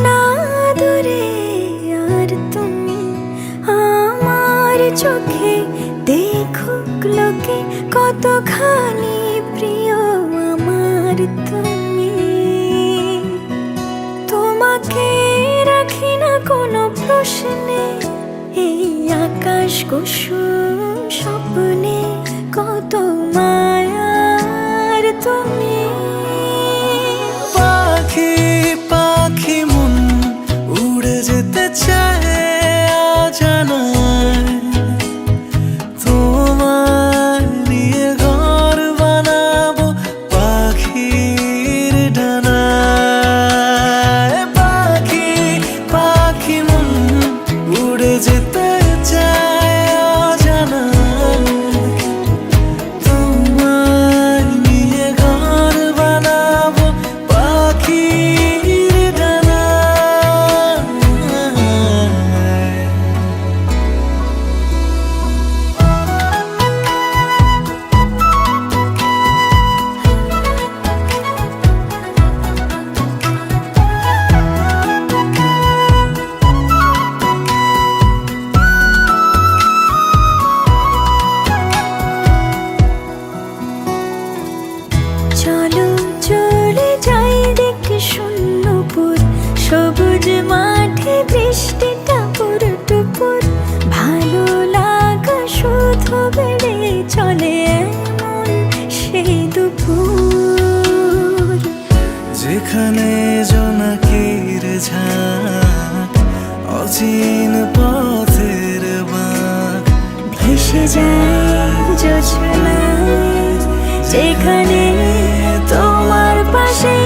না দূরে আর তুমি আমার চোখে দেখুক লোকে কতখানি প্রিয় আমার তুমি। তোমাকে রাখি না কোনো প্রশ্নে, এই আকাশ কুসুম স্বপ্নে কত মায়ার তুমি। পাখি পাখি মন উড়ে যেতে চায় অজানায়, তোমার নিয়ে ঘর বানাবো পাখির ডানায়। পাখি পাখি মন উড়ে যেতে চায় অজানায়, তোমার নিয়ে ঘর বানাবো পাখির ডানায়। চলো চলে যাই দেখে শূন্যপুর, সবুজ মাঠে বৃষ্টি টাপুর টুপুর, ভালো লাগা শুধু বেড়ে চলে এমন সেই দুপুর। যেখানে জোনাকির ঝাঁক, অচিন পথের বাঁক, ভেসে যায় জোছনায়, যেখানে তোমার পাশে